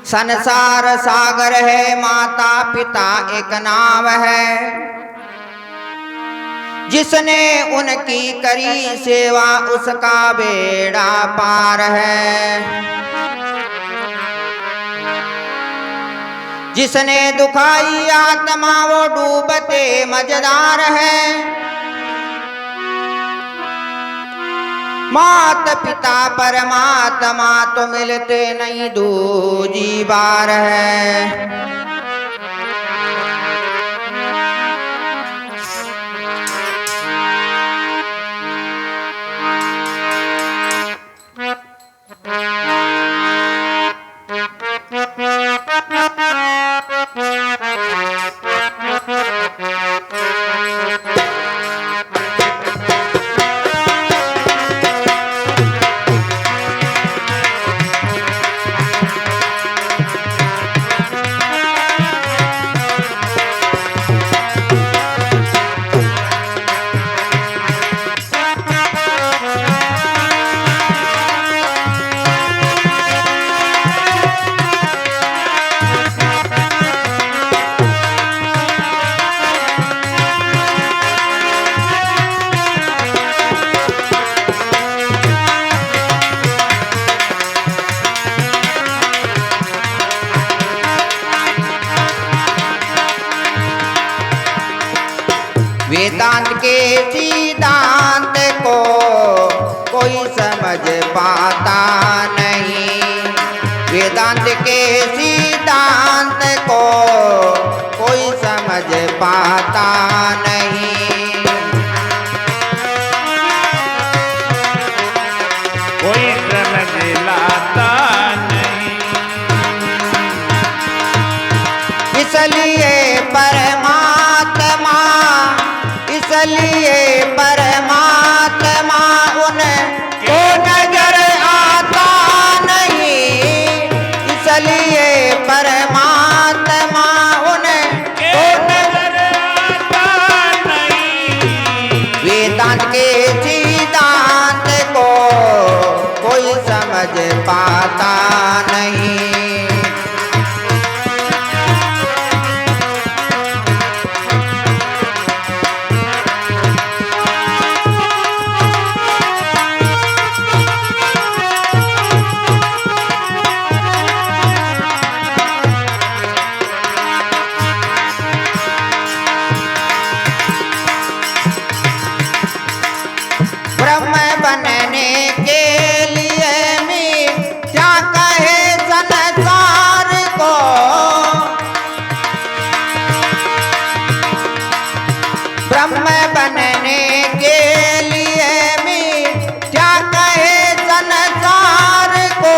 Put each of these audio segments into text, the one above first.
संसार सागर है, माता पिता एक नाव है। जिसने उनकी करी सेवा उसका बेड़ा पार है। जिसने दुखाई आत्मा वो डूबते मजेदार है। मात पिता परमात्मा तो मिलते नहीं दूजी बार है। वेदांत के सिद्धांत को कोई समझ पाता नहीं। वेदांत के सिद्धांत को कोई समझ पाता नहीं। कोई समझ लाता नहीं। इसलिए परमात्मा उनको नजर आता नहीं। इसलिए परमात्मा उनको नजर आता नहीं। वेदांत के सिद्धांत को कोई समझ पाता नहीं। ब्रह्म बनने के लिए क्या कहे संसार को। ब्रह्म बनने के लिए क्या कहे संसार को।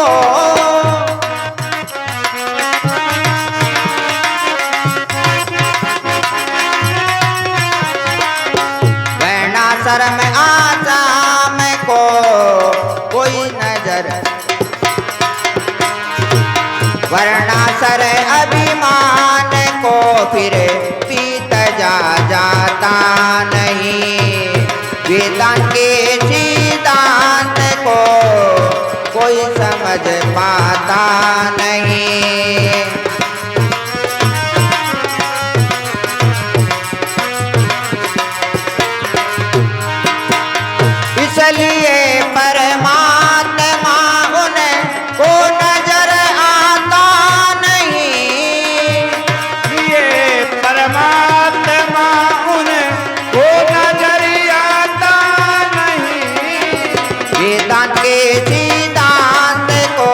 वर्णाश्रम आश्रम को कोई नजर, वर्णाश्र अभिमान को फिर पीत जाता नहीं। वेदांत के सिद्धांत को कोई समझ पाता नहीं। इसलिए परमात्मा उनको नजर आता नहीं। ये परमात्मा उनको नजर आता नहीं। वेदांत के सिद्धांत को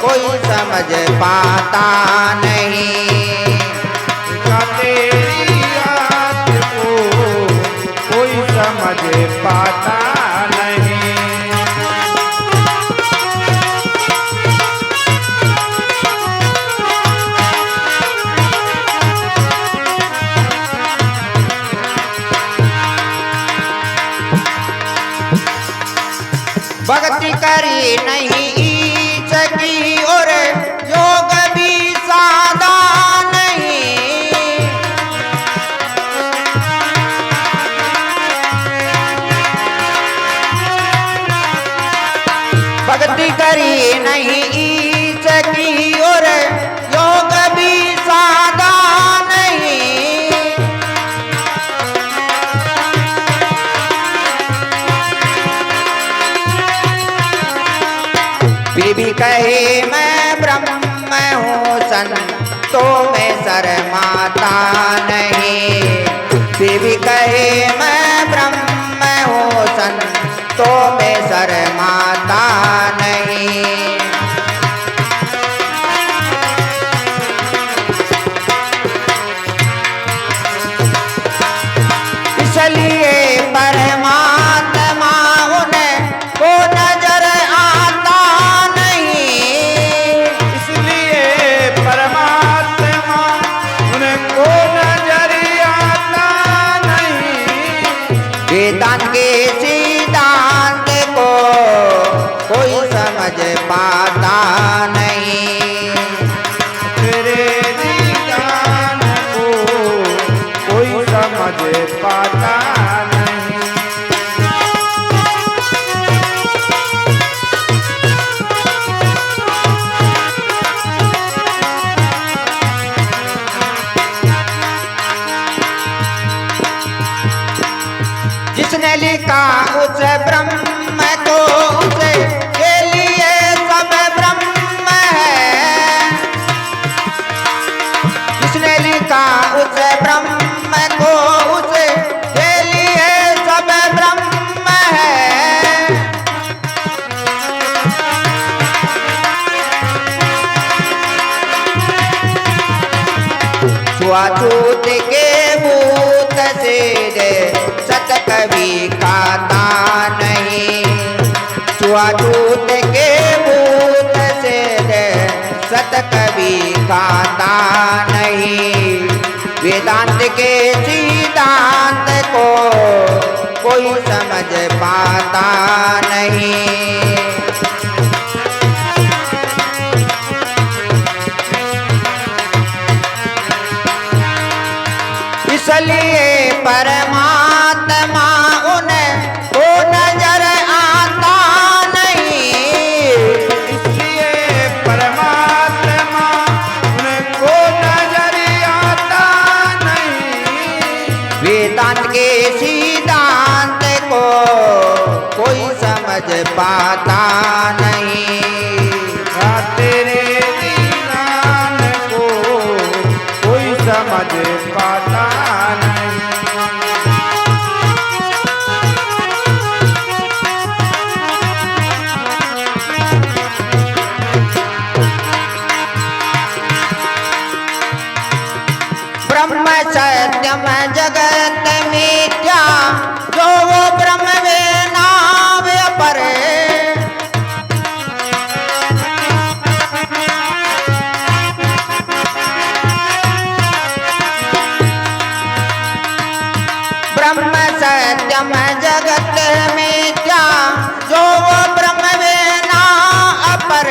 कोई समझ पाता नहीं। तेरी बात को कोई समझ पाता नहीं। भक्ति करी नहीं ईश की और योग भी सादा नहीं। भक्ति करी नहीं ईश की और योग भी सादा नहीं। फिर भी कहे मैं ब्रह्म हूँ संतों में शर्माता नहीं। फिर भी कहे मैं ब्रह्म हूँ संतों में शर्माता नहीं। इसलिए परमात्मा उन्हें को नजर आता नहीं। इसलिए परमात्मा उनको नजर आता नहीं। वेदांत के सिद्धांत को कोई समझ पाता नहीं। तेरे दीदान को कोई समझ पाता नहीं। जिसने लिखा उस ब्रह्म को उसे के लिए सब ब्रह्म है। जिसने लिखा उस ब्रह्म को उसे के लिए सब ब्रह्म है। छुआछूत के भूत से सत कभी खाता नहीं। छुआछूत के भूत से सत कभी खाता नहीं। वेदांत के सिद्धांत को कोई समझ पाता नहीं। इसलिए परमात्मा उन्हें को नजर आता नहीं। इसलिए परमात्मा उनको नजर आता नहीं। वेदांत के सिद्धांत को कोई समझ पाता नहीं। तेरे दीदान को कोई समझ पाता नहीं। ब्रह्म सत्यम जगत मिथ्या जो वो ब्रह्म वे नाम पर। ब्रह्म सत्यम जगत मिथ्या जो वो ब्रह्म वे नाम पर।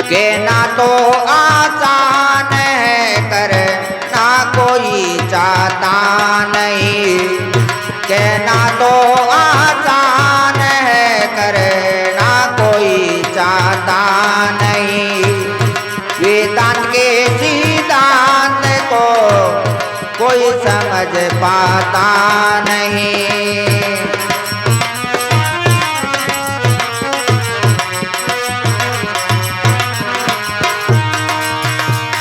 कहना तो आसान है करना कोई चाहता नहीं। कहना तो आसान है करना कोई चाहता नहीं। वेदांत के सिद्धांत को कोई समझ पाता नहीं।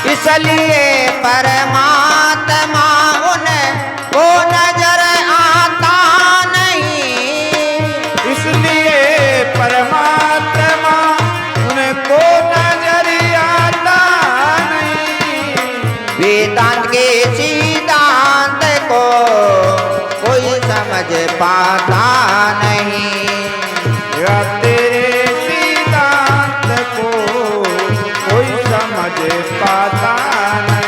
इसलिए परमात्मा उन्हें को नजर आता नहीं। इसलिए परमात्मा उनको नजर आता नहीं। वेदांत के सिद्धांत को कोई समझ पाता नहीं। या तेरे सिद्धांत को कोई समझ पाता नहीं।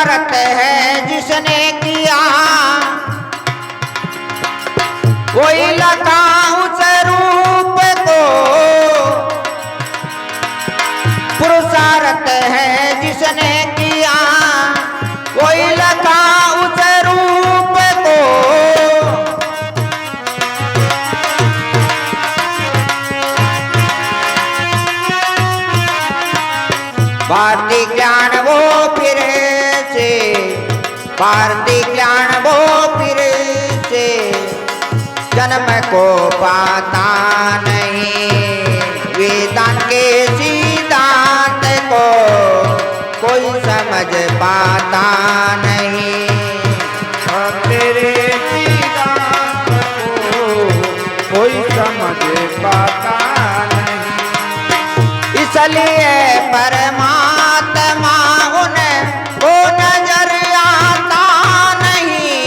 पुरुषार्थ है जिसने किया, कोई लगा उस रूप को। पुरुषार्थ है जिसने किया, कोई लगा उस रूप को। भारती ज्ञान वो फिर से, भारती ज्ञान वो फिर से जन्म को पाता नहीं। वेदांत के सिद्धांत को कोई समझ पाता नहीं। तेरे सिद्धांत को कोई समझ पाता नहीं। इसलिए परमात्मा उनको नजर आता नहीं।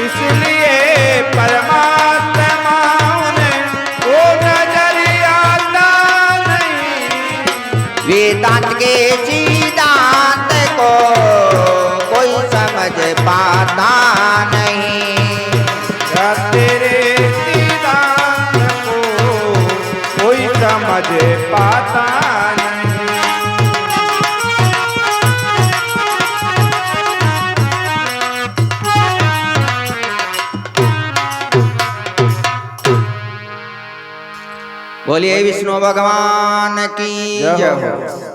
इसलिए परमात्मा उनको नजर आता नहीं। वेदांत के सिद्धांत को कोई समझ पाता नहीं। या तेरे सिद्धांत को कोई समझ पाता नहीं। बोलिए विष्णु भगवान की जय हो।